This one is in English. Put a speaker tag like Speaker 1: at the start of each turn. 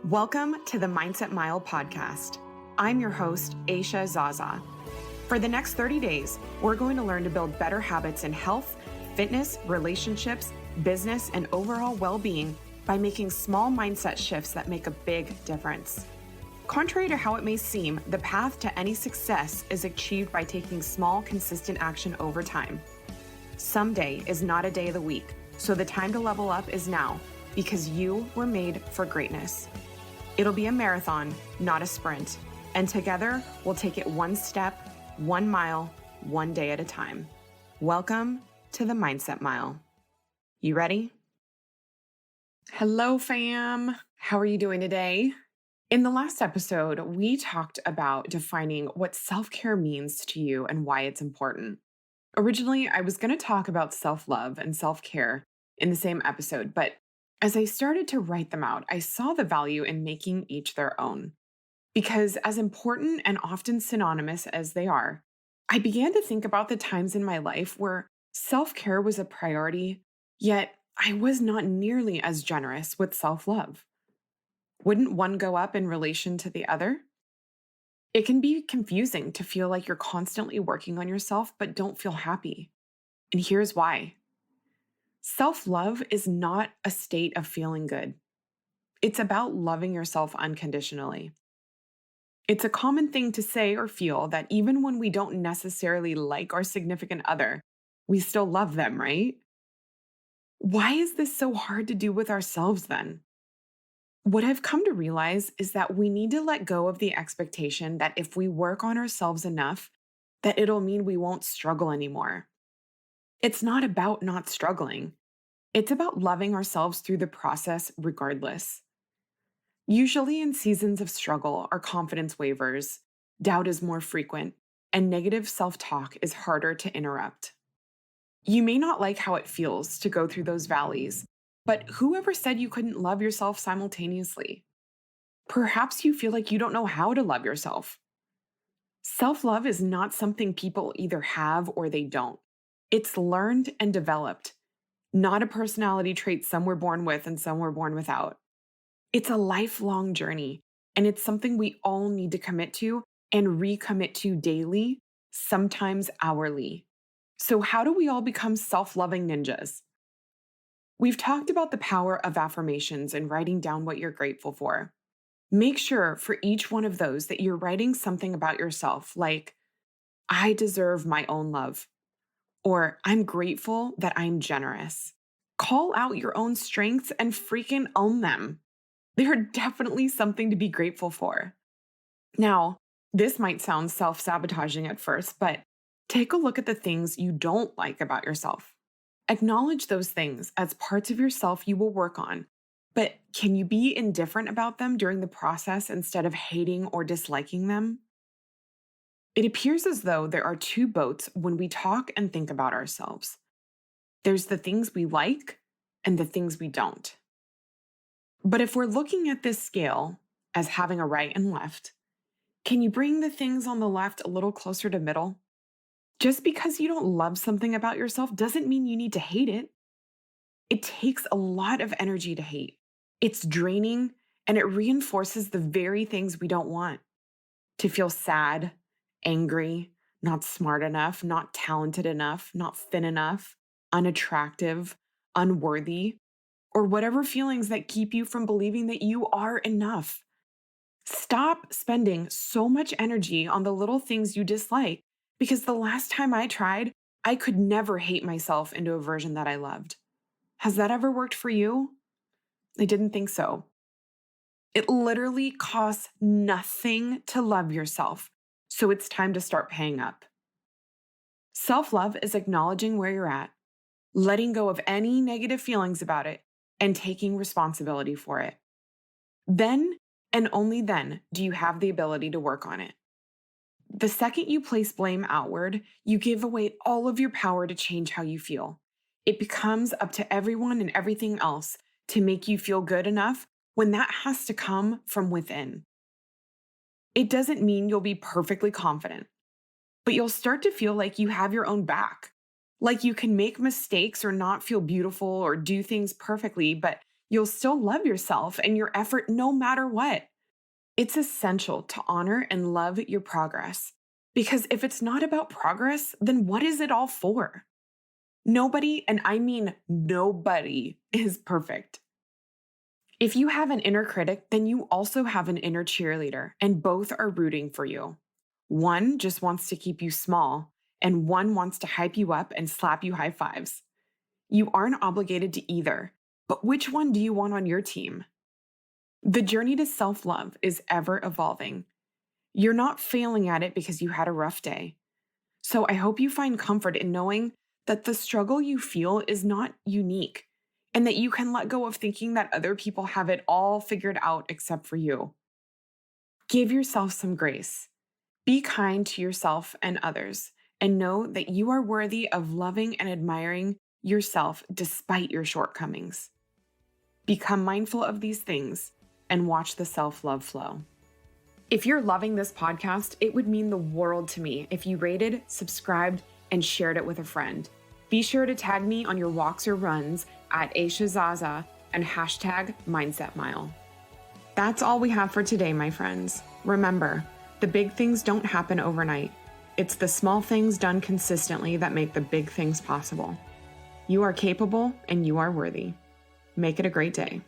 Speaker 1: Welcome to the Mindset Mile podcast. I'm your host, Aisha Zaza. For the next 30 days, we're going to learn to build better habits in health, fitness, relationships, business, and overall well-being by making small mindset shifts that make a big difference. Contrary to how it may seem, the path to any success is achieved by taking small, consistent action over time. Someday is not a day of the week, so the time to level up is now, because you were made for greatness. It'll be a marathon, not a sprint, and together we'll take it one step, 1 mile, one day at a time. Welcome to the Mindset Mile. You ready? Hello, fam. How are you doing today? In the last episode, we talked about defining what self-care means to you and why it's important. Originally, I was going to talk about self-love and self-care in the same episode, but as I started to write them out, I saw the value in making each their own. Because as important and often synonymous as they are, I began to think about the times in my life where self-care was a priority, yet I was not nearly as generous with self-love. Wouldn't one go up in relation to the other? It can be confusing to feel like you're constantly working on yourself but don't feel happy. And here's why. Self-love is not a state of feeling good. It's about loving yourself unconditionally. It's a common thing to say or feel that even when we don't necessarily like our significant other, we still love them, right? Why is this so hard to do with ourselves then? What I've come to realize is that we need to let go of the expectation that if we work on ourselves enough, that it'll mean we won't struggle anymore. It's not about not struggling. It's about loving ourselves through the process regardless. Usually in seasons of struggle, our confidence wavers, doubt is more frequent, and negative self-talk is harder to interrupt. You may not like how it feels to go through those valleys, but whoever said you couldn't love yourself simultaneously? Perhaps you feel like you don't know how to love yourself. Self-love is not something people either have or they don't. It's learned and developed, not a personality trait some were born with and some were born without. It's a lifelong journey, and it's something we all need to commit to and recommit to daily, sometimes hourly. So how do we all become self-loving ninjas? We've talked about the power of affirmations and writing down what you're grateful for. Make sure for each one of those that you're writing something about yourself, like, I deserve my own love, or I'm grateful that I'm generous. Call out your own strengths and freaking own them. They are definitely something to be grateful for. Now, this might sound self-sabotaging at first, but take a look at the things you don't like about yourself. Acknowledge those things as parts of yourself you will work on, but can you be indifferent about them during the process instead of hating or disliking them? It appears as though there are two boats when we talk and think about ourselves. There's the things we like and the things we don't. But if we're looking at this scale as having a right and left, can you bring the things on the left a little closer to middle? Just because you don't love something about yourself doesn't mean you need to hate it. It takes a lot of energy to hate. It's draining and it reinforces the very things we don't want. To feel sad, angry, not smart enough, not talented enough, not thin enough, unattractive, unworthy, or whatever feelings that keep you from believing that you are enough. Stop spending so much energy on the little things you dislike, because the last time I tried, I could never hate myself into a version that I loved. Has that ever worked for you? I didn't think so. It literally costs nothing to love yourself, so it's time to start paying up. Self-love is acknowledging where you're at, letting go of any negative feelings about it, and taking responsibility for it. Then, and only then, do you have the ability to work on it. The second you place blame outward, you give away all of your power to change how you feel. It becomes up to everyone and everything else to make you feel good enough when that has to come from within. It doesn't mean you'll be perfectly confident, but you'll start to feel like you have your own back, like you can make mistakes or not feel beautiful or do things perfectly, but You'll still love yourself and your effort no matter what. It's essential to honor and love your progress. Because if it's not about progress, then what is it all for? Nobody, and I mean nobody, is perfect. If you have an inner critic, then you also have an inner cheerleader, and both are rooting for you. One just wants to keep you small, and one wants to hype you up and slap you high fives. You aren't obligated to either, but which one do you want on your team? The journey to self love is ever evolving. You're not failing at it because you had a rough day. So I hope you find comfort in knowing that the struggle you feel is not unique and that you can let go of thinking that other people have it all figured out except for you. Give yourself some grace. Be kind to yourself and others, and know that you are worthy of loving and admiring yourself despite your shortcomings. Become mindful of these things and watch the self-love flow. If you're loving this podcast, it would mean the world to me if you rated, subscribed, and shared it with a friend. Be sure to tag me on your walks or runs at Aisha Zaza and hashtag Mindset Mile. That's all we have for today, my friends. Remember, the big things don't happen overnight. It's the small things done consistently that make the big things possible. You are capable and you are worthy. Make it a great day.